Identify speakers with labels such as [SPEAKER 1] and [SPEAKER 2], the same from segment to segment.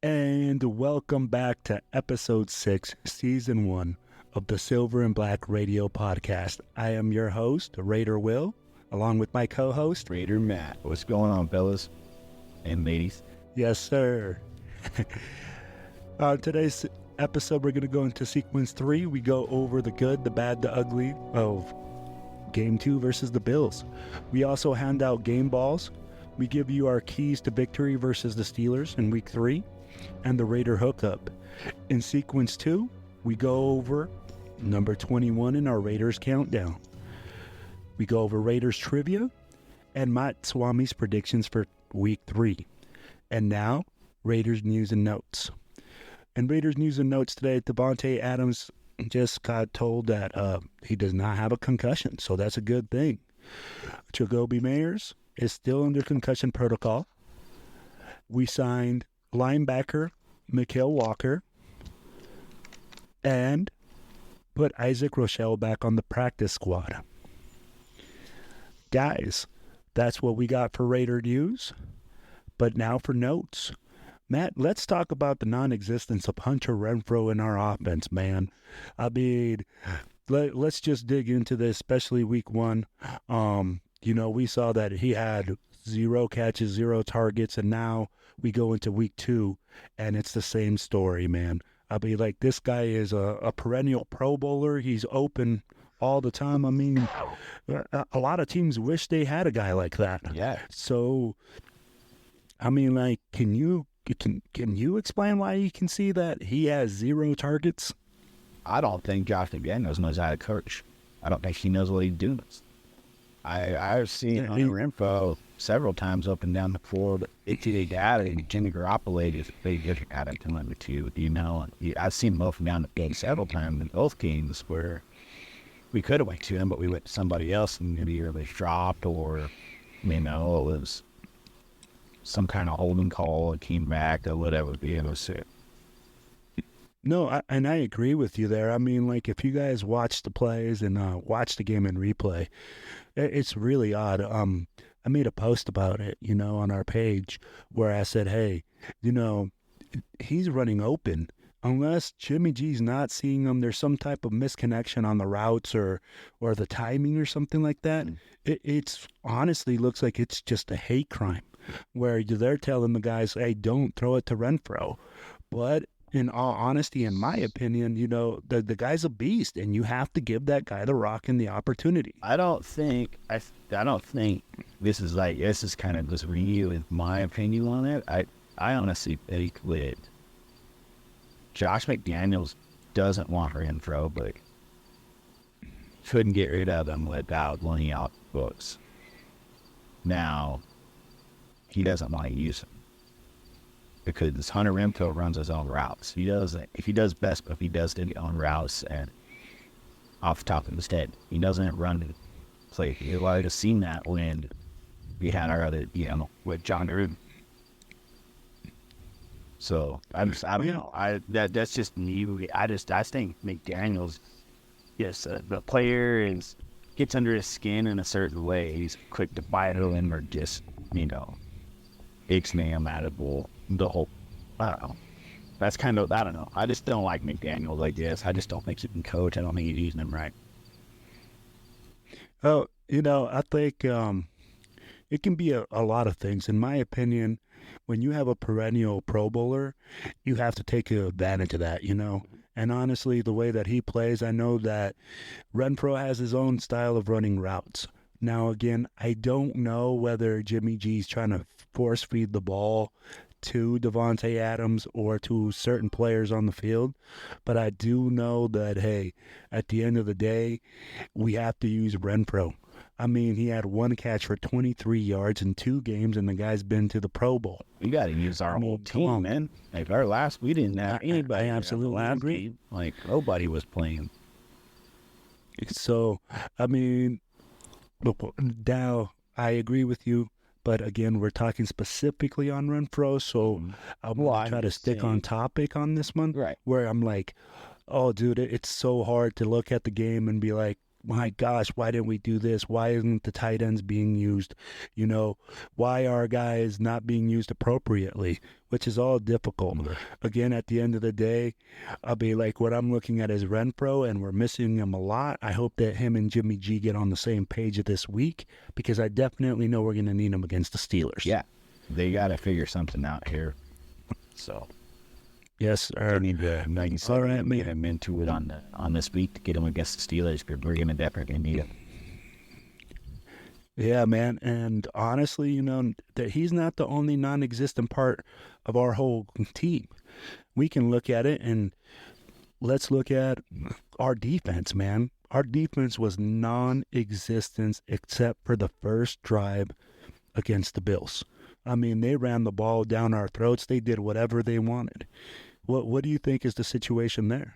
[SPEAKER 1] And welcome back to episode 6, season 1 of the Silver and Black Radio Podcast. I am your host, Raider Will, along with my co-host,
[SPEAKER 2] Raider Matt. What's going on, fellas and ladies?
[SPEAKER 1] Yes, sir. Today's episode, we're going to go into sequence 3. We go over the good, the bad, the ugly of Game 2 versus the Bills. We also hand out game balls. We give you our keys to victory versus the Steelers in week 3 and the Raider hookup. In sequence 2, we go over number 21 in our Raiders countdown. We go over Raiders trivia and Matt SWAMMIES predictions for week 3. And now, Raiders news and notes. In Raiders news and notes today, Davante Adams just got told that he does not have a concussion, so that's a good thing. Jacoby Meyers is still under concussion protocol. We signed linebacker Mikael Walker and put Isaac Rochelle back on the practice squad. Guys, that's what we got for Raider news. But now for notes. Matt, let's talk about the non-existence of Hunter Renfrow in our offense, man. I mean, let's just dig into this, especially week 1. We saw that he had 0 catches, 0 targets, and now we go into week 2, and it's the same story, man. I mean, like, this guy is a perennial Pro Bowler. He's open all the time. I mean, a lot of teams wish they had a guy like that.
[SPEAKER 2] Yeah.
[SPEAKER 1] So, I mean, like, can you explain why you can see that he has 0 targets?
[SPEAKER 2] I don't think Josh McDaniels knows how to coach. I don't think he knows what he's doing. I've seen Renfrow several times up and down the floor. It's dad and Jimmy Garoppolo is a big different at it than the two. I've seen him up and down the field several times in both games where we could have went to him, but we went to somebody else and maybe it was dropped or, it was some kind of holding call and came back or whatever.
[SPEAKER 1] No, I agree with you there. I mean, like, if you guys watch the plays and watch the game in replay, it's really odd. I made a post about it, on our page where I said, hey, he's running open. Unless Jimmy G's not seeing him, there's some type of misconnection on the routes or the timing or something like that. It's honestly looks like it's just a hate crime where they're telling the guys, hey, don't throw it to Renfrow. But in all honesty, in my opinion, the guy's a beast, and you have to give that guy the rock and the opportunity.
[SPEAKER 2] I don't think this is kind of just you with my opinion on it. I honestly think that Josh McDaniels doesn't want Renfrow, but couldn't get rid of him without laying out books. Now, he doesn't want to use him because Hunter Renfrow runs his own routes. He does his own routes and off the top of his head. He doesn't run it. It's like you might have seen that when we had our other, with John Gruden. So I don't know. That's just me. I think McDaniels, yes, the player gets under his skin in a certain way. He's quick to bite him or just ixnay him out of the whole. I don't know. That's kind of, I don't know. I just don't like McDaniels like this. I just don't think he can coach. I don't think he's using them right.
[SPEAKER 1] Oh, I think it can be a lot of things. In my opinion, when you have a perennial Pro Bowler, you have to take advantage of that, And honestly, the way that he plays, I know that Renfrow has his own style of running routes. Now, again, I don't know whether Jimmy G's trying to force feed the ball to Davante Adams or to certain players on the field, but I do know that, hey, at the end of the day, we have to use Renfrow. I mean, he had 1 catch for 23 yards in 2 games, and the guy's been to the Pro Bowl.
[SPEAKER 2] We got to use our whole team, man. Like we didn't have anybody.
[SPEAKER 1] I absolutely agree.
[SPEAKER 2] Game. Like, nobody was playing.
[SPEAKER 1] So, I mean, now I agree with you. But again, we're talking specifically on Renfrow, so I'm going to try to stick on topic on this one.
[SPEAKER 2] Right.
[SPEAKER 1] Where I'm like, oh, dude, it's so hard to look at the game and be like, my gosh, why didn't we do this? Why isn't the tight ends being used? You know, why are guys not being used appropriately? Which is all difficult. Again, at the end of the day, I'll be like, what I'm looking at is RENFROW, and we're missing him a lot. I hope that him and Jimmy G get on the same page this week, because I definitely know we're going to need him against the Steelers.
[SPEAKER 2] Yeah, they got to figure something out here. So.
[SPEAKER 1] Yes, sir.
[SPEAKER 2] They need to, like you said,
[SPEAKER 1] All right,
[SPEAKER 2] get him into it on this week to get him against the Steelers, because we're going to definitely need him.
[SPEAKER 1] Yeah, man. And honestly, you know, that he's not the only non-existent part of our whole team. We can look at it, and let's look at our defense, man. Our defense was non-existent except for the first drive against the Bills. I mean, they ran the ball down our throats. They did whatever they wanted. What do you think is the situation there?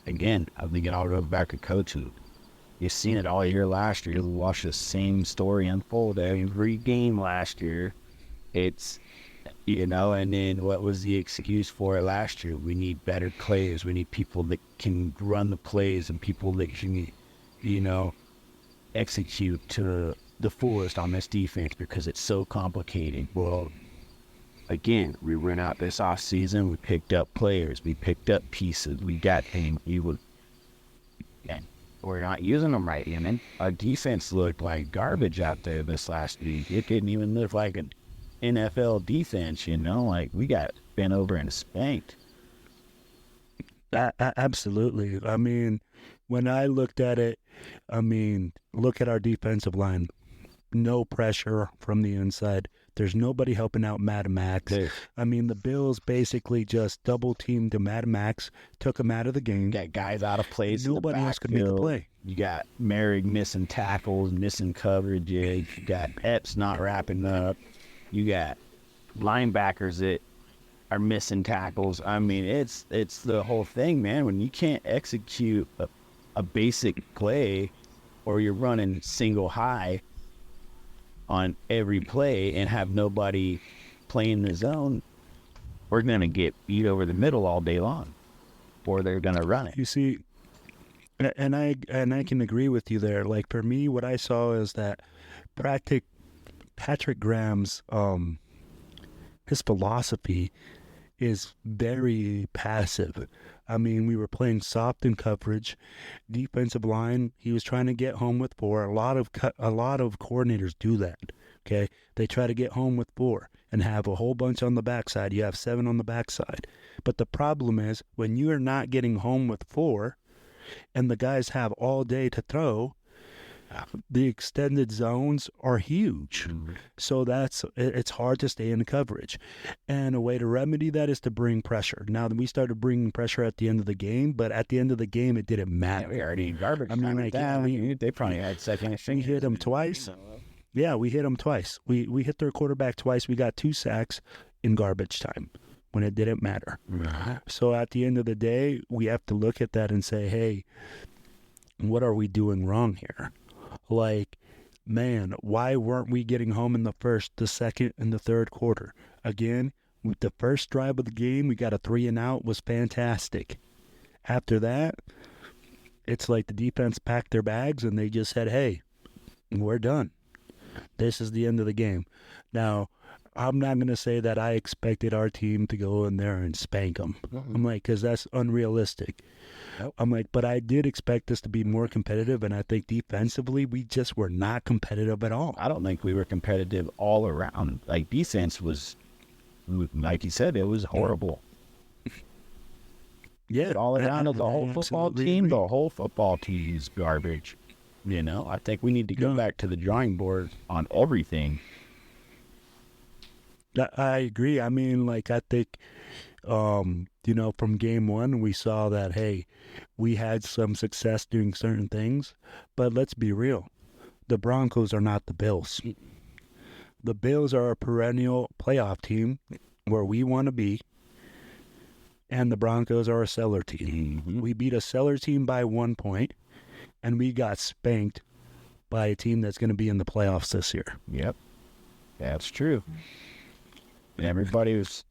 [SPEAKER 2] Again, I think it all goes back to coaching. You've seen it all year last year. You watched the same story unfold every game last year. It's, you know, and then what was the excuse for it last year? We need better players. We need people that can run the plays and people that can, you know, execute to the fullest on this defense, because it's so complicated. Well, again, we went out this off season. We picked up players. We picked up pieces. We got things. And we're not using them right. I mean, our defense looked like garbage out there this last week. It didn't even look like an NFL defense, you know? Like, we got bent over and spanked.
[SPEAKER 1] Absolutely. I mean, when I looked at it, I mean, look at our defensive line. No pressure from the inside. There's nobody helping out Mad Max.
[SPEAKER 2] Dude.
[SPEAKER 1] I mean, the Bills basically just double-teamed to Mad Max, took him out of the game.
[SPEAKER 2] You got guys out of place.
[SPEAKER 1] Nobody else could make a play.
[SPEAKER 2] You got Merrick missing tackles, missing coverage. You got Epps not wrapping up. You got linebackers that are missing tackles. I mean, it's the whole thing, man. When you can't execute a basic play, or you're running single high on every play and have nobody playing the zone, we're going to get beat over the middle all day long, or they're going to run it.
[SPEAKER 1] You see, and I can agree with you there. Like, for me, what I saw is that Patrick Graham's his philosophy is very passive. I mean, we were playing soft in coverage, defensive line. He was trying to get home with 4. A lot of coordinators do that. Okay, they try to get home with 4 and have a whole bunch on the backside. You have 7 on the backside. But the problem is, when you are not getting home with 4, and the guys have all day to throw, the extended zones are huge. Mm-hmm. So it's hard to stay in coverage. And a way to remedy that is to bring pressure. Now, we started bringing pressure at the end of the game, but at the end of the game, it didn't matter.
[SPEAKER 2] Yeah, we already in garbage.
[SPEAKER 1] I mean, like,
[SPEAKER 2] they probably had second.
[SPEAKER 1] We hit them twice. Yeah, we hit them twice. We hit their quarterback twice. We got 2 sacks in garbage time when it didn't matter.
[SPEAKER 2] Right.
[SPEAKER 1] So at the end of the day, we have to look at that and say, hey, what are we doing wrong here? Like, man, why weren't we getting home in the first, the second, and the third quarter? Again, with the first drive of the game, we got a 3-and-out, was fantastic. After that, it's like the defense packed their bags and they just said, hey, we're done. This is the end of the game. Now, I'm not going to say that I expected our team to go in there and spank them. Mm-hmm. I'm like, because that's unrealistic. Nope. I'm like, but I did expect us to be more competitive, and I think defensively we just were not competitive at all.
[SPEAKER 2] I don't think we were competitive all around. Like, defense was, like you said, it was horrible.
[SPEAKER 1] Yeah.
[SPEAKER 2] All around the whole football team, the whole football team is garbage. You know, I think we need to go back to the drawing board on everything.
[SPEAKER 1] I agree. I mean, like, I think, you know, from game 1, we saw that, hey, we had some success doing certain things. But let's be real. The Broncos are not the Bills. The Bills are a perennial playoff team where we want to be. And the Broncos are a cellar team. Mm-hmm. We beat a cellar team by 1 point. And we got spanked by a team that's going to be in the playoffs this year.
[SPEAKER 2] Yep. That's true. Everybody was,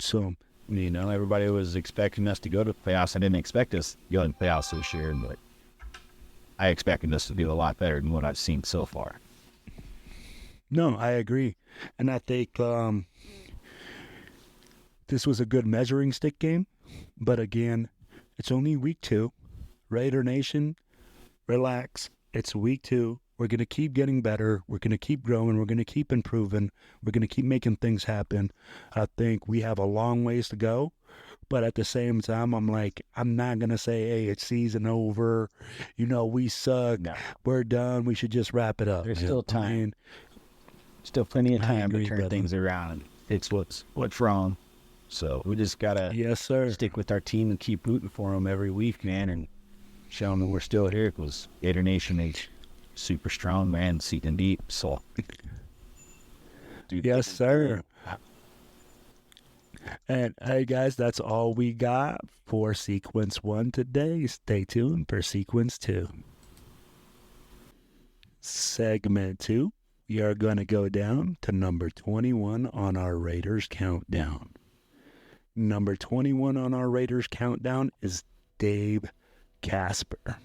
[SPEAKER 2] everybody was expecting us to go to the playoffs. I didn't expect us to go in the playoffs this year, but I expected us to do a lot better than what I've seen so far.
[SPEAKER 1] No, I agree. And I think this was a good measuring stick game. But again, it's only week 2. Raider Nation, relax. It's week 2. We're going to keep getting better. We're going to keep growing. We're going to keep improving. We're going to keep making things happen. I think we have a long ways to go. But at the same time, I'm not going to say, hey, it's season over. We suck.
[SPEAKER 2] No.
[SPEAKER 1] We're done. We should just wrap it up.
[SPEAKER 2] There's still time. Still plenty of time to turn things around and fix what's wrong. So we just got to
[SPEAKER 1] yes, sir.
[SPEAKER 2] Stick with our team and keep rooting for them every week, man, and show them that we're still here because Gator Nation is super strong, man, seating deep. So,
[SPEAKER 1] yes, sir. And hey, guys, that's all we got for Sequence 1 today. Stay tuned for Sequence 2. Segment 2, we are going to go down to number 21 on our Raiders countdown. Number 21 on our Raiders countdown is Dave Casper.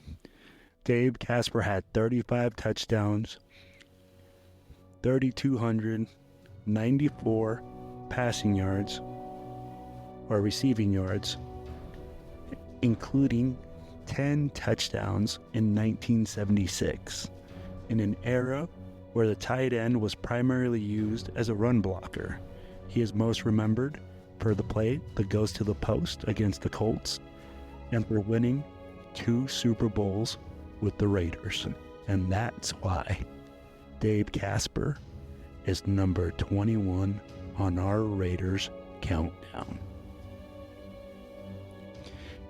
[SPEAKER 1] Dave Casper had 35 touchdowns, 3,294 passing yards or receiving yards, including 10 touchdowns in 1976, in an era where the tight end was primarily used as a run blocker. He is most remembered for the play that goes to the post against the Colts and for winning 2 Super Bowls with the Raiders. And that's why Dave Casper is number 21 on our Raiders countdown.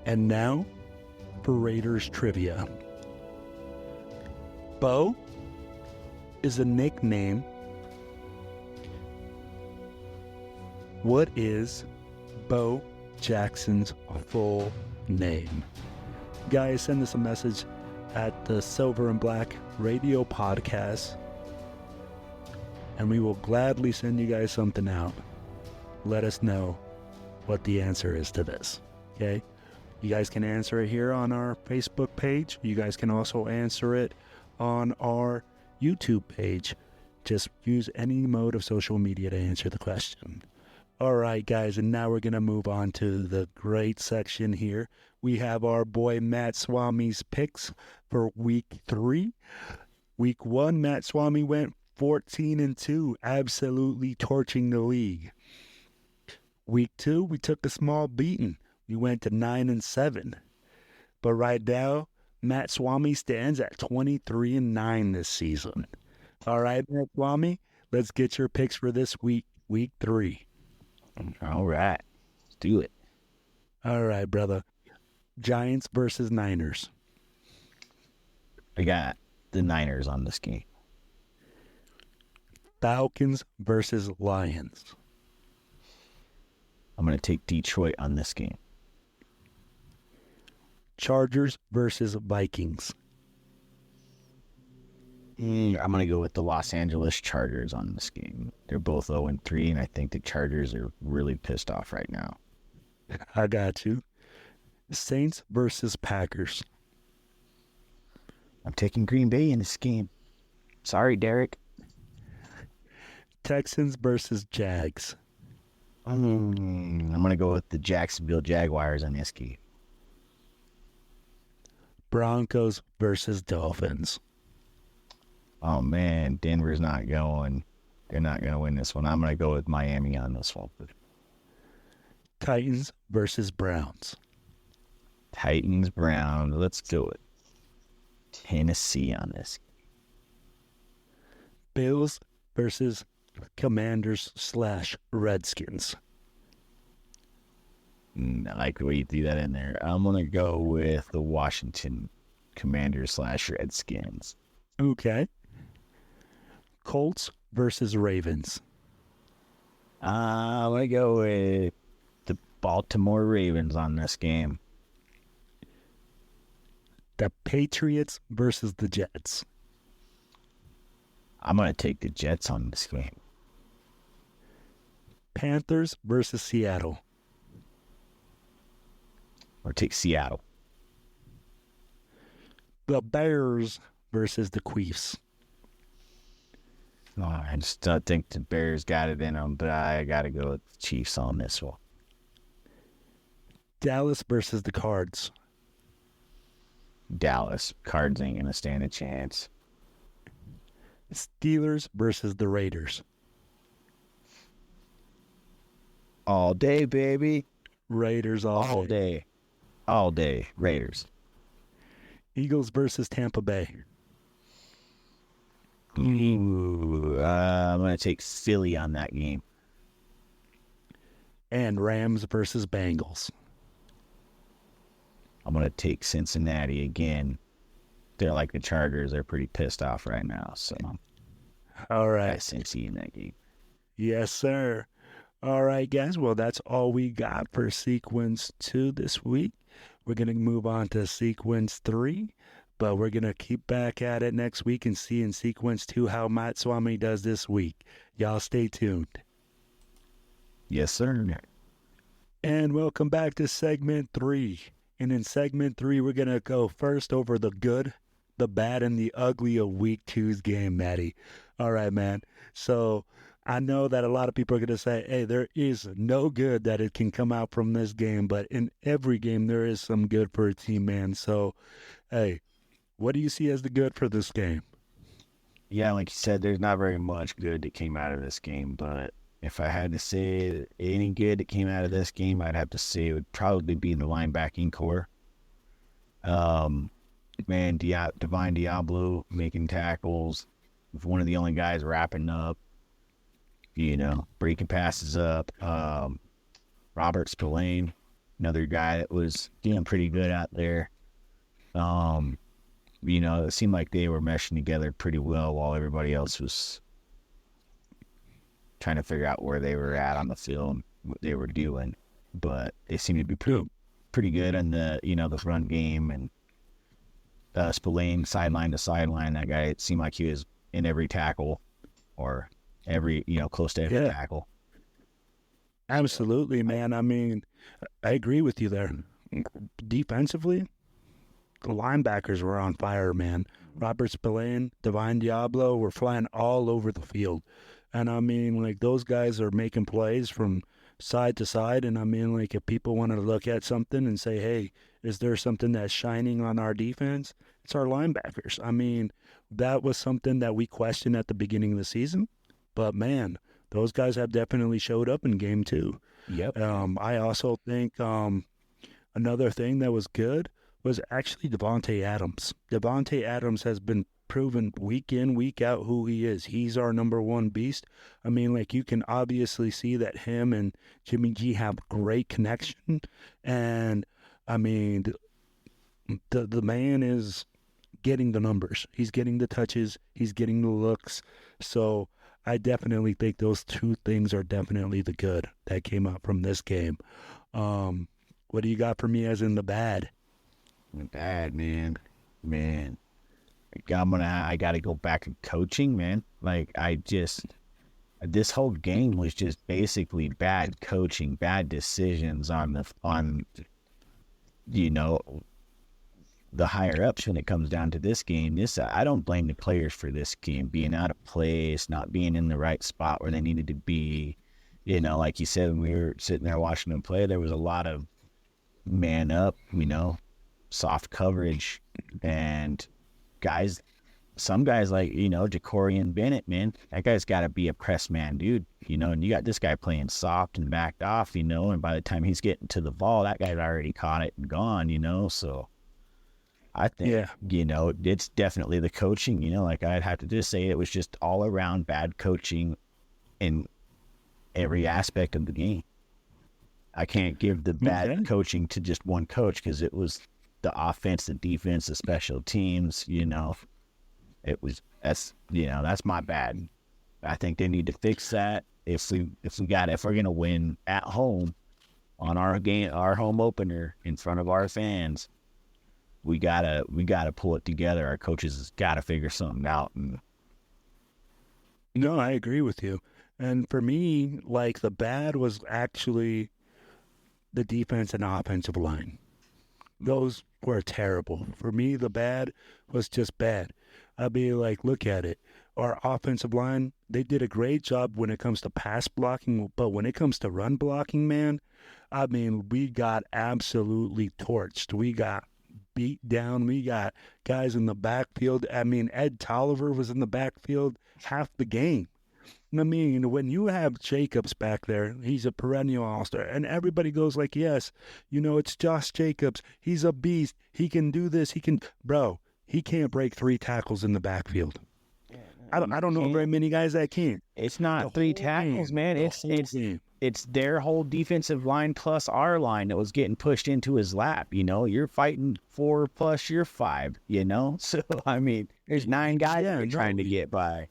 [SPEAKER 1] And now for Raiders trivia. Bo is a nickname. What is Bo Jackson's full name? Guys, send us a message at the Silver and Black Radio Podcast, and we will gladly send you guys something out. Let us know what the answer is to this, okay? You guys can answer it here on our Facebook page. You guys can also answer it on our YouTube page. Just use any mode of social media to answer the question. All right, guys, and now we're going to move on to the great section here. We have our boy Matt Swammies picks for week 3. Week 1, Matt Swami went 14-2, absolutely torching the league. Week 2, we took a small beating. We went to 9-7. But right now, Matt Swami stands at 23-9 this season. All right, Matt Swami, let's get your picks for this week, week 3.
[SPEAKER 2] All right. Let's do it.
[SPEAKER 1] All right, brother. Giants versus Niners.
[SPEAKER 2] I got the Niners on this game.
[SPEAKER 1] Falcons versus Lions.
[SPEAKER 2] I'm going to take Detroit on this game.
[SPEAKER 1] Chargers versus Vikings.
[SPEAKER 2] I'm going to go with the Los Angeles Chargers on this game. They're both 0-3, and I think the Chargers are really pissed off right now.
[SPEAKER 1] I got you. Saints versus Packers.
[SPEAKER 2] I'm taking Green Bay in this game. Sorry, Derek.
[SPEAKER 1] Texans versus Jags.
[SPEAKER 2] I'm going to go with the Jacksonville Jaguars on this game.
[SPEAKER 1] Broncos versus Dolphins.
[SPEAKER 2] Oh, man, Denver's not going. They're not going to win this one. I'm going to go with Miami on this one.
[SPEAKER 1] Titans versus Browns.
[SPEAKER 2] Titans, Browns. Let's do it. Tennessee on this.
[SPEAKER 1] Bills versus Commanders/Redskins.
[SPEAKER 2] I like the way you threw that in there. I'm going to go with the Washington Commanders/Redskins.
[SPEAKER 1] Okay. Colts versus Ravens.
[SPEAKER 2] I'm going to go with the Baltimore Ravens on this game.
[SPEAKER 1] The Patriots versus the Jets.
[SPEAKER 2] I'm going to take the Jets on this game.
[SPEAKER 1] Panthers versus Seattle.
[SPEAKER 2] Or take Seattle.
[SPEAKER 1] the Bears versus the Queefs.
[SPEAKER 2] Oh, I just think the Bears got it in them, but I got to go with the Chiefs on this one.
[SPEAKER 1] Dallas versus the Cards.
[SPEAKER 2] Dallas. Cards ain't going to stand a chance.
[SPEAKER 1] Steelers versus the Raiders.
[SPEAKER 2] All day, baby.
[SPEAKER 1] Raiders all day.
[SPEAKER 2] All day. Raiders.
[SPEAKER 1] Eagles versus Tampa Bay.
[SPEAKER 2] Ooh, I'm going to take Philly on that game.
[SPEAKER 1] And Rams versus Bengals.
[SPEAKER 2] I'm going to take Cincinnati again. They're like the Chargers. They're pretty pissed off right now. So,
[SPEAKER 1] all right.
[SPEAKER 2] Cincy in that game.
[SPEAKER 1] Yes, sir. All right, guys. Well, that's all we got for Sequence 2 this week. We're going to move on to Sequence 3, but we're going to keep back at it next week and see in Sequence 2 how Matt Swami does this week. Y'all stay tuned.
[SPEAKER 2] Yes, sir.
[SPEAKER 1] And welcome back to Segment 3. And in Segment 3, we're going to go first over the good, the bad, and the ugly of Week 2's game, Maddie. All right, man. So I know that a lot of people are going to say, hey, there is no good that it can come out from this game. But in every game, there is some good for a team, man. So, hey, what do you see as the good for this game?
[SPEAKER 2] Yeah, like you said, there's not very much good that came out of this game. But if I had to say any good that came out of this game, I'd have to say it would probably be the linebacking core. Man, Divine Diablo making tackles. One of the only guys wrapping up. Breaking passes up. Robert Spillane, another guy that was doing pretty good out there. It seemed like they were meshing together pretty well while everybody else was trying to figure out where they were at on the field, what they were doing. But they seemed to be pretty good in the run game. And Spillane, sideline to sideline, that guy, it seemed like he was in every tackle or close to every tackle.
[SPEAKER 1] Absolutely, man. I mean, I agree with you there. Defensively, the linebackers were on fire, man. Robert Spillane, Divine Diablo were flying all over the field. And I mean, like, those guys are making plays from side to side. And I mean, like, if people want to look at something and say, hey, is there something that's shining on our defense? It's our linebackers. I mean, that was something that we questioned at the beginning of the season. But, man, those guys have definitely showed up in game 2.
[SPEAKER 2] Yep.
[SPEAKER 1] I also think another thing that was good was actually Devontae Adams. Devontae Adams has been proven week in, week out who he is. He's our number one beast. I mean, like, you can obviously see that him and Jimmy G have great connection. And, I mean, the man is getting the numbers. He's getting the touches. He's getting the looks. So I definitely think those two things are definitely the good that came out from this game. What do you got for me as in the bad?
[SPEAKER 2] The bad, man. I got to go back to coaching, man. Like, this whole game was just basically bad coaching, bad decisions on the higher ups when it comes down to this game. I don't blame the players for this game being out of place, not being in the right spot where they needed to be. Like you said, when we were sitting there watching them play, there was a lot of man up, soft coverage, and some guys like, Jacorian Bennett, man, that guy's got to be a press man, dude, and you got this guy playing soft and backed off, and by the time he's getting to the ball, that guy's already caught it and gone, so I think, it's definitely the coaching, like I'd have to just say it was just all around bad coaching in every aspect of the game. I can't give the bad coaching to just one coach because it was the offense, the defense, the special teams, that's my bad. I think they need to fix that. If we're going to win at home on our home opener in front of our fans, we gotta pull it together. Our coaches has got to figure something out.
[SPEAKER 1] No, I agree with you. And for me, like, the bad was actually the defense and offensive line. those were terrible. For me, the bad was just bad. I mean, like, look at it. Our offensive line, they did a great job when it comes to pass blocking, but when it comes to run blocking, man, I mean, we got absolutely torched. We got beat down. We got guys in the backfield. I mean, Ed Tolliver was in the backfield half the game. I mean, when you have Jacobs back there, he's a perennial all-star, and everybody goes like, yes, it's Josh Jacobs. He's a beast. He can do this. Bro, he can't break 3 tackles in the backfield. I don't know very many guys that can.
[SPEAKER 2] It's not 3 tackles, man. It's their whole defensive line plus our line that was getting pushed into his lap. You're fighting 4 plus your 5. So I mean, there's 9 guys you're trying to get by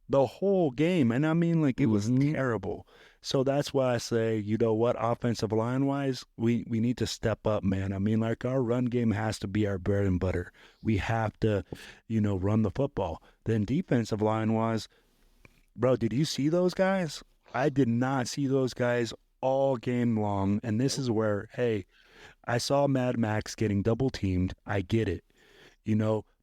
[SPEAKER 1] the whole game, and I mean, like, it was terrible. So that's why I say, offensive line wise, we need to step up, man. I mean, like, our run game has to be our bread and butter. We have to, run the football. Then defensive line wise, bro, did you see those guys? I did not see those guys all game long. And this is where, hey, I saw Mad Max getting double teamed. I get it,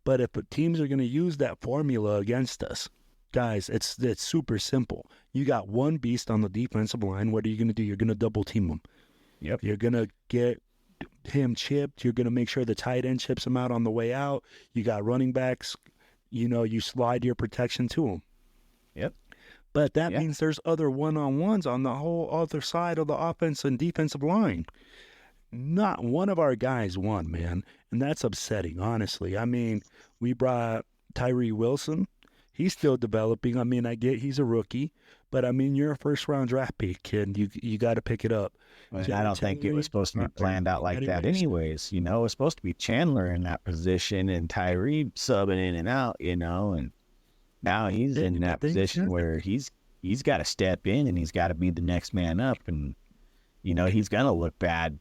[SPEAKER 1] but if teams are going to use that formula against us, guys, it's super simple. You got one beast on the defensive line. What are you going to do? You're going to double team him.
[SPEAKER 2] Yep.
[SPEAKER 1] You're going to get him chipped. You're going to make sure the tight end chips him out on the way out. You got running backs. You slide your protection to him.
[SPEAKER 2] Yep.
[SPEAKER 1] But that means there's other one-on-ones on the whole other side of the offense and defensive line. Not one of our guys won, man. And that's upsetting, honestly. I mean, we brought Tyree Wilson. He's still developing. I mean, I get he's a rookie, but I mean, you're a first-round draft pick, kid. You got to pick it up.
[SPEAKER 2] Well, I don't think it was supposed to be planned out like that anyways. It was supposed to be Chandler in that position and Tyree subbing in and out, and now he's in that position where he's got to step in and he's got to be the next man up, and, he's going to look bad.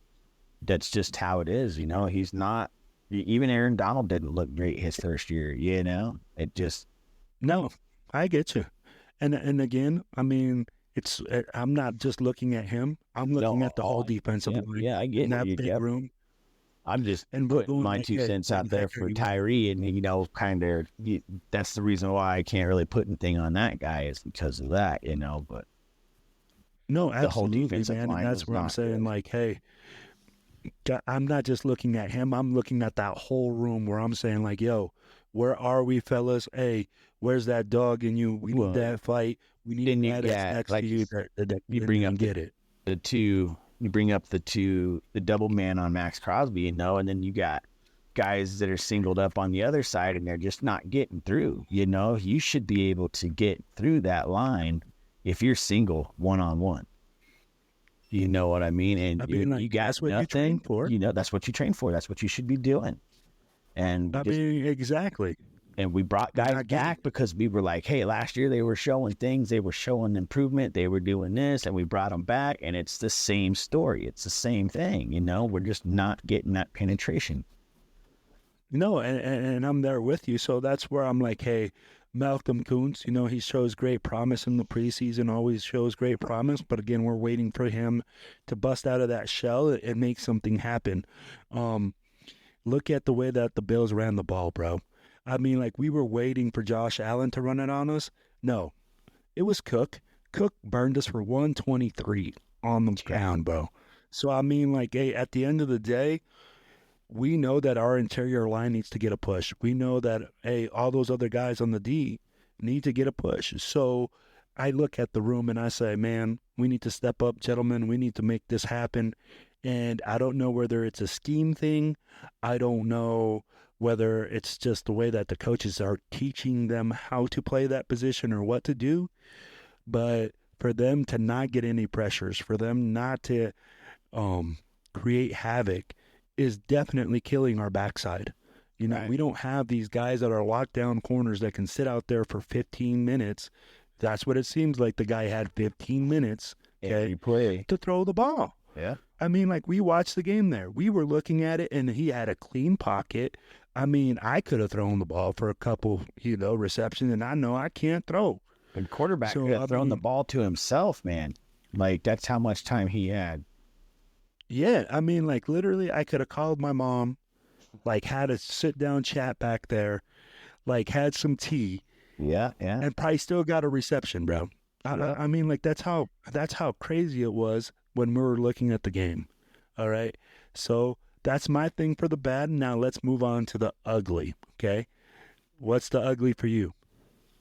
[SPEAKER 2] That's just how it is, He's not – even Aaron Donald didn't look great his first year, It just –
[SPEAKER 1] No, I get you. And again, I mean, I'm not just looking at him. I'm looking at the whole defensive line.
[SPEAKER 2] Yeah, I get
[SPEAKER 1] that big room.
[SPEAKER 2] I'm just putting my 2 cents out there for Tyree, and kind of that's the reason why I can't really put anything on that guy is because of that, But
[SPEAKER 1] no, absolutely,
[SPEAKER 2] the whole defensive
[SPEAKER 1] man.
[SPEAKER 2] line,
[SPEAKER 1] and that's where I'm saying, good. Like, hey, I'm not just looking at him. I'm looking at that whole room where I'm saying, like, yo, where are we, fellas? Hey, where's that dog in you? We need that fight. We need that next to you.
[SPEAKER 2] You bring up
[SPEAKER 1] get it.
[SPEAKER 2] The two. You bring up the double man on Max Crosby, and then you got guys that are singled up on the other side, and they're just not getting through. You should be able to get through that line if you're single one-on-one. You know what I mean? And you got
[SPEAKER 1] that's what
[SPEAKER 2] nothing.
[SPEAKER 1] You train for.
[SPEAKER 2] That's what you train for. That's what you should be doing. And
[SPEAKER 1] exactly.
[SPEAKER 2] And we brought guys back because we were like, hey, last year they were showing things. They were showing improvement. They were doing this, and we brought them back, and it's the same story. It's the same thing, We're just not getting that penetration.
[SPEAKER 1] No, and I'm there with you. So that's where I'm like, hey, Malcolm Kuntz, he shows great promise in the preseason, always shows great promise. But again, we're waiting for him to bust out of that shell and make something happen. Look at the way that the Bills ran the ball, bro. I mean, like, we were waiting for Josh Allen to run it on us. No, it was Cook. Cook burned us for 123 on the ground, bro. So, I mean, like, hey, at the end of the day, we know that our interior line needs to get a push. We know that, hey, all those other guys on the D need to get a push. So I look at the room and I say, man, we need to step up, gentlemen. We need to make this happen. And I don't know whether it's a scheme thing. I don't know whether it's just the way that the coaches are teaching them how to play that position or what to do. But for them to not get any pressures, for them not to create havoc is definitely killing our backside. Right. We don't have these guys that are lockdown corners that can sit out there for 15 minutes. That's what it seems like. The guy had 15 minutes to throw the ball.
[SPEAKER 2] Yeah.
[SPEAKER 1] I mean, like, we watched the game there. We were looking at it, and he had a clean pocket. I mean, I could have thrown the ball for a couple, receptions, and I know I can't throw.
[SPEAKER 2] And quarterback could have thrown the ball to himself, man. Like, that's how much time he had.
[SPEAKER 1] Yeah, I mean, like literally, I could have called my mom, like had a sit down chat back there, like had some tea,
[SPEAKER 2] Yeah, yeah,
[SPEAKER 1] and probably still got a reception, bro.
[SPEAKER 2] yeah.
[SPEAKER 1] I mean, like that's how crazy it was when we were looking at the game. All right, so that's my thing for the bad. Now let's move on to the ugly. Okay, what's the ugly for you?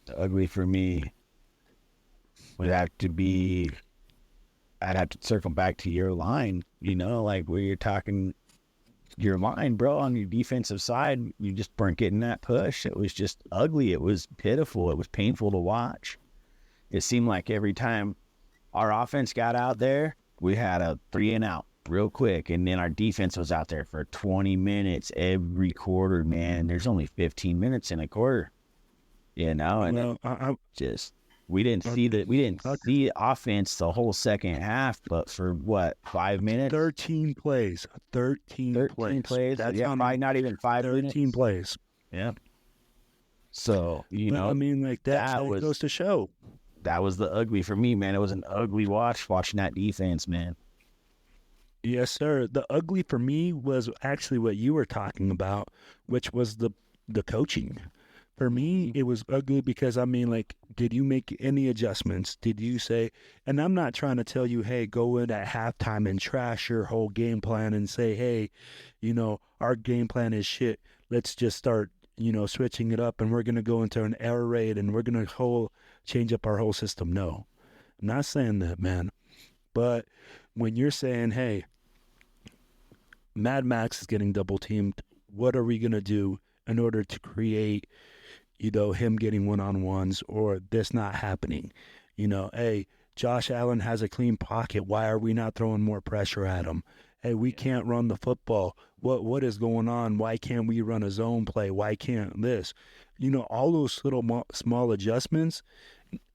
[SPEAKER 2] The ugly for me would have to be, I'd have to circle back to your line, like where you're talking your line, bro, on your defensive side. You just weren't getting that push. It was just ugly. It was pitiful. It was painful to watch. It seemed like every time our offense got out there, we had a 3 and out real quick. And then our defense was out there for 20 minutes every quarter, man. There's only 15 minutes in a quarter, and
[SPEAKER 1] Well,
[SPEAKER 2] just, we didn't see offense the whole second half, but for what, 5 minutes?
[SPEAKER 1] 13 plays. 13 plays.
[SPEAKER 2] That's probably not even 5 minutes.
[SPEAKER 1] 13 plays.
[SPEAKER 2] Yeah. So,
[SPEAKER 1] I mean, like that goes to show.
[SPEAKER 2] That was the ugly for me, man. It was an ugly watching that defense, man.
[SPEAKER 1] Yes, sir. The ugly for me was actually what you were talking about, which was the coaching. For me, it was ugly because, I mean, like, did you make any adjustments? Did you say, and I'm not trying to tell you, hey, go in at halftime and trash your whole game plan and say, hey, our game plan is shit. Let's just start, switching it up and we're going to go into an air raid and we're going to change up our whole system. No, I'm not saying that, man. But when you're saying, hey, Mad Max is getting double teamed, what are we going to do in order to create, him getting one-on-ones or this not happening? Hey, Josh Allen has a clean pocket. Why are we not throwing more pressure at him? Hey, we can't run the football. What is going on? Why can't we run a zone play? Why can't this? All those little small adjustments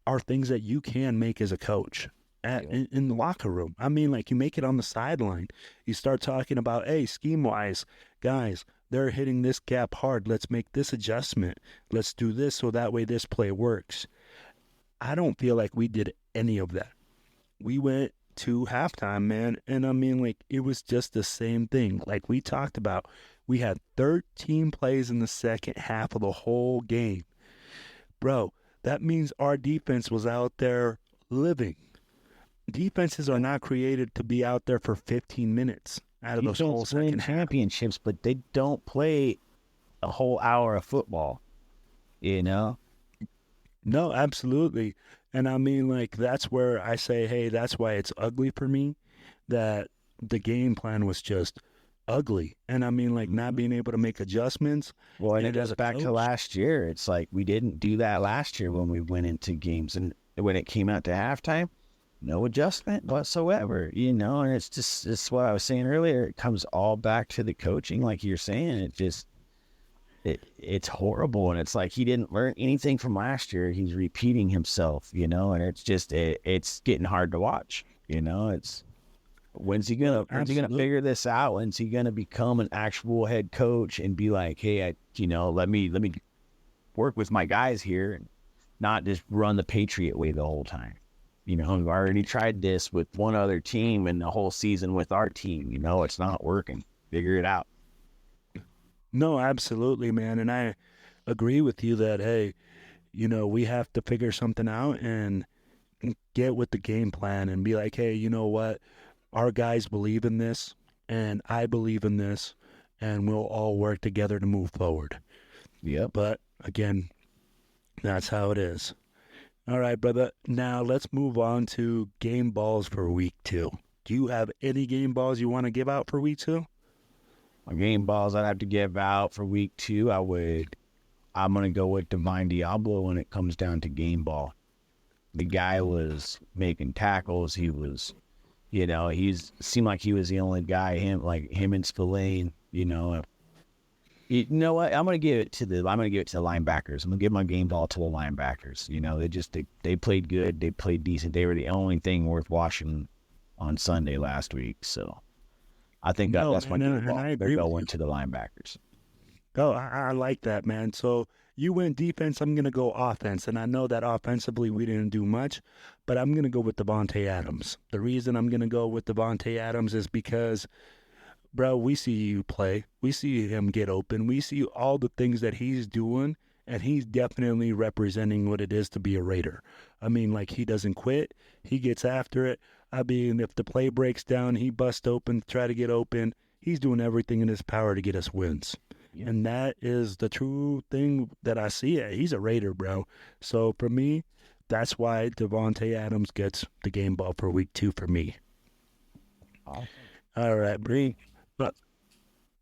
[SPEAKER 1] are things that you can make as a coach in the locker room. I mean, like, you make it on the sideline. You start talking about, hey, scheme-wise, guys, they're hitting this gap hard. Let's make this adjustment. Let's do this so that way this play works. I don't feel like we did any of that. We went to halftime, man, and I mean, like, it was just the same thing. Like we talked about, we had 13 plays in the second half of the whole game. Bro, that means our defense was out there living. Defenses are not created to be out there for 15 minutes out of those whole second
[SPEAKER 2] championships, but they don't play a whole hour of football,
[SPEAKER 1] No, absolutely. And I mean, like, that's where I say, hey, that's why it's ugly for me, that the game plan was just ugly. And I mean, like, not being able to make adjustments.
[SPEAKER 2] Well, and it goes back to last year. It's like we didn't do that last year when we went into games. And when it came out to halftime, no adjustment whatsoever, and it's what I was saying earlier. It comes all back to the coaching, like you're saying. It's horrible, and it's like he didn't learn anything from last year. He's repeating himself, and it's just it's getting hard to watch. It's when's he gonna figure this out? When's he gonna become an actual head coach and be like, hey, let me work with my guys here and not just run the Patriot way the whole time. We've already tried this with one other team and the whole season with our team. It's not working. Figure it out.
[SPEAKER 1] No, absolutely, man. And I agree with you that, hey, we have to figure something out and get with the game plan and be like, hey, you know what? Our guys believe in this and I believe in this and we'll all work together to move forward.
[SPEAKER 2] Yeah.
[SPEAKER 1] But again, that's how it is. All right, brother. Now let's move on to game balls for week 2. Do you have any game balls you want to give out for week 2?
[SPEAKER 2] My game balls I'd have to give out for week 2, I'm going to go with Divine Diablo when it comes down to game ball. The guy was making tackles. He was, seemed like he was the only guy, him and Spillane, You know what? I'm gonna give it to the linebackers. I'm gonna give my game ball to the linebackers. They played good. They played decent. They were the only thing worth watching on Sunday last week. So I think that's my game ball. They're going to the linebackers.
[SPEAKER 1] Oh, I like that, man. So you went defense, I'm going to go offense. And I know that offensively we didn't do much, but I'm going to go with Devontae Adams. The reason I'm going to go with Devontae Adams is because, bro, we see you play. We see him get open. We see all the things that he's doing, and he's definitely representing what it is to be a Raider. I mean, like, he doesn't quit. He gets after it. I mean, if the play breaks down, he busts open, try to get open. He's doing everything in his power to get us wins.
[SPEAKER 2] Yeah.
[SPEAKER 1] And that is the true thing that I see. He's a Raider, bro. So for me, that's why Devontae Adams gets the game ball for week 2 for me.
[SPEAKER 2] Awesome.
[SPEAKER 1] All right, Bree. But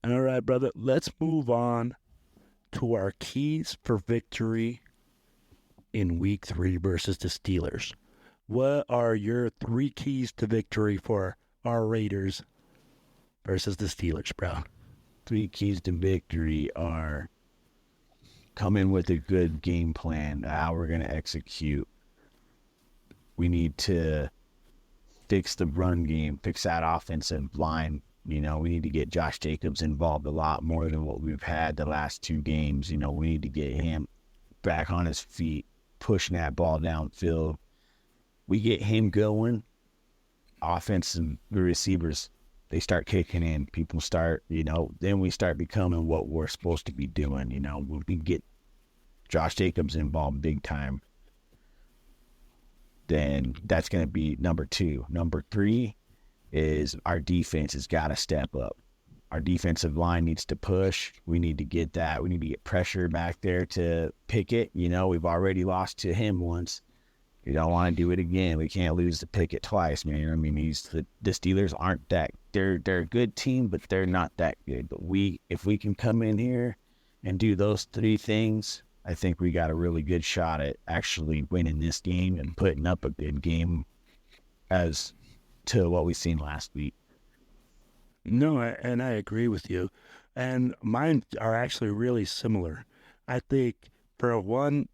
[SPEAKER 1] all right, brother. Let's move on to our keys for victory in week 3 versus the Steelers. What are your 3 keys to victory for our Raiders versus the Steelers, bro?
[SPEAKER 2] 3 keys to victory are come in with a good game plan, how we're going to execute. We need to fix the run game, fix that offensive line. You know, we need to get Josh Jacobs involved a lot more than what we've had the last 2 games. You know, we need to get him back on his feet, pushing that ball downfield. We get him going, offense and the receivers, they start kicking in. People start, you know, then we start becoming what we're supposed to be doing. You know, we get Josh Jacobs involved big time. Then that's going to be number 2. Number 3 is our defense has got to step up. Our defensive line needs to push. We need to get that. We need to get pressure back there to Pickett. You know, we've already lost to him once. We don't want to do it again. We can't lose to Pickett twice, man. I mean, the Steelers aren't that. They're a good team, but they're not that good. But if we can come in here and do those 3 things, I think we got a really good shot at actually winning this game and putting up a good game as to what we've seen last week.
[SPEAKER 1] No, and I agree with you. And mine are actually really similar. I think, for one,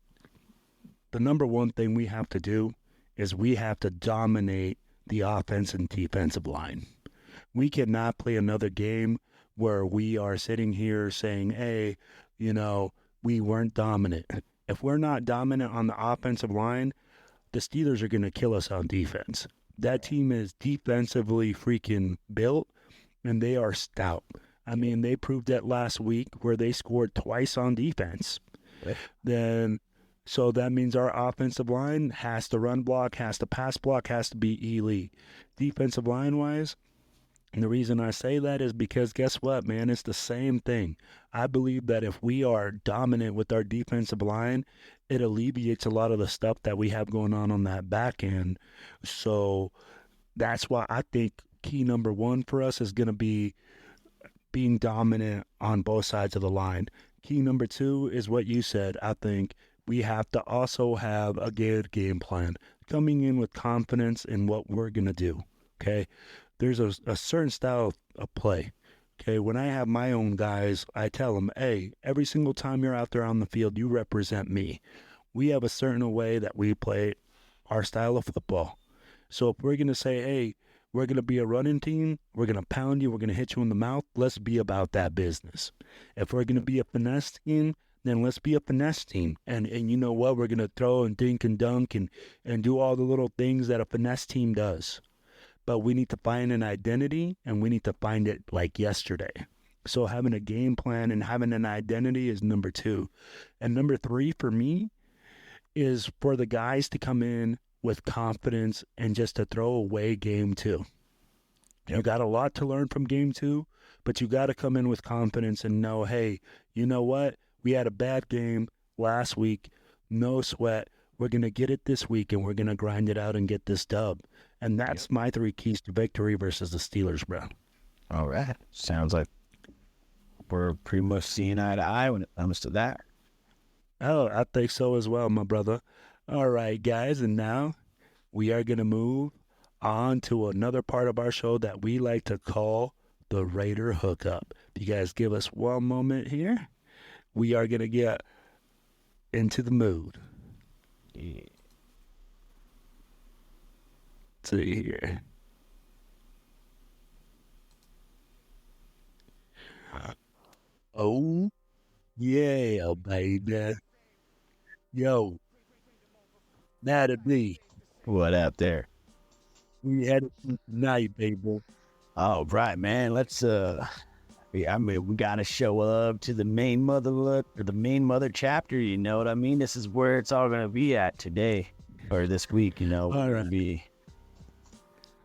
[SPEAKER 1] the number one thing we have to do is we have to dominate the offense and defensive line. We cannot play another game where we are sitting here saying, hey, you know, we weren't dominant. If we're not dominant on the offensive line, the Steelers are going to kill us on defense. That team is defensively freaking built, and they are stout. I mean, they proved that last week where they scored twice on defense. So that means our offensive line has to run block, has to pass block, has to be elite. Defensive line-wise, and the reason I say that is because guess what, man? It's the same thing. I believe that if we are dominant with our defensive line, it alleviates a lot of the stuff that we have going on that back end. So that's why I think key number 1 for us is going to be being dominant on both sides of the line. Key number 2 is what you said. I think we have to also have a good game plan, coming in with confidence in what we're going to do, okay? There's a certain style of play, okay? When I have my own guys, I tell them, hey, every single time you're out there on the field, you represent me. We have a certain way that we play our style of football. So if we're going to say, hey, we're going to be a running team, we're going to pound you, we're going to hit you in the mouth, let's be about that business. If we're going to be a finesse team, then let's be a finesse team. And you know what? We're going to throw and dink and dunk and do all the little things that a finesse team does. But we need to find an identity, and we need to find it like yesterday. So having a game plan and having an identity is number 2. And number 3 for me is for the guys to come in with confidence and just to throw away game 2. You got a lot to learn from game 2, but you got to come in with confidence and know, hey, you know what? We had a bad game last week. No sweat. We're going to get it this week, and we're going to grind it out and get this dub. And that's my 3 keys to victory versus the Steelers, bro.
[SPEAKER 2] All right. Sounds like we're pretty much seeing eye to eye when it comes to that.
[SPEAKER 1] Oh, I think so as well, my brother. All right, guys, and now we are going to move on to another part of our show that we like to call the Raider Hookup. If you guys give us one moment here, we are going to get into the mood.
[SPEAKER 2] Yeah.
[SPEAKER 1] Let's see here. Oh Yeah, baby. Yo, that'd be.
[SPEAKER 2] What up there?
[SPEAKER 1] We had it tonight, baby.
[SPEAKER 2] All right, man. Let's I mean, we gotta show up to the main mother chapter. You know what I mean? This is where it's all gonna be at today or this week. You know,
[SPEAKER 1] All right.
[SPEAKER 2] be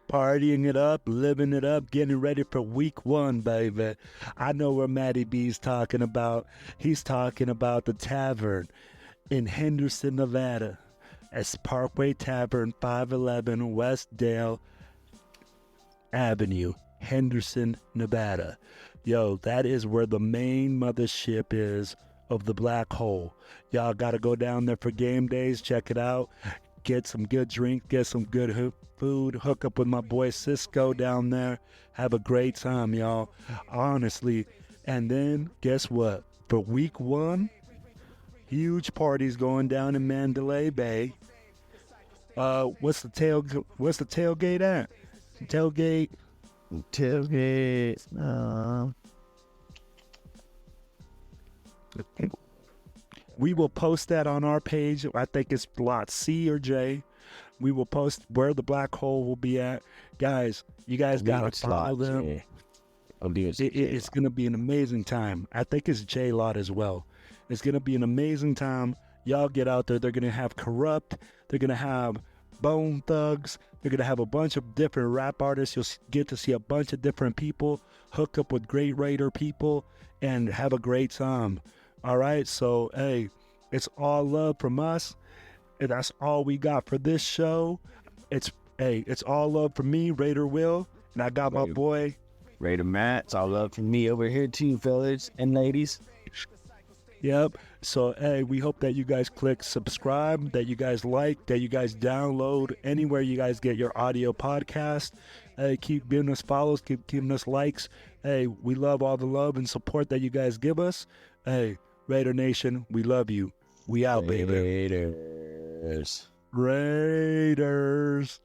[SPEAKER 1] Partying it up, living it up, getting ready for week 1, baby. I know where Matty B's talking about. He's talking about the tavern in Henderson, Nevada. It's Parkway Tavern, 511 West Dale Avenue, Henderson, Nevada. Yo, that is where the main mothership is of the Black Hole. Y'all got to go down there for game days. Check it out. Get some good drink, get some good food, hook up with my boy Cisco down there. Have a great time, y'all. Honestly. And then, guess what? For week 1, huge parties going down in Mandalay Bay. What's the tailgate at? Tailgate. We will post that on our page. I think it's lot C or J. We will post where the Black Hole will be at. Guys, you guys got to follow them. It's going to be an amazing time. I think it's J lot as well. It's going to be an amazing time. Y'all get out there. They're going to have Corrupt. They're going to have Bone Thugs. They're going to have a bunch of different rap artists. You'll get to see a bunch of different people, hook up with great Raider people, and have a great time. All right, so, hey, it's all love from us. And that's all we got for this show. It's all love from me, Raider Will, and I got my boy
[SPEAKER 2] Raider Matt. It's all love from me over here too, fellas and ladies.
[SPEAKER 1] Yep. So, hey, we hope that you guys click subscribe, that you guys like, that you guys download anywhere you guys get your audio podcast. Hey, keep giving us follows, keep giving us likes. Hey, we love all the love and support that you guys give us. Hey, Raider Nation, we love you. We out, baby.
[SPEAKER 2] Raiders.
[SPEAKER 1] Raiders.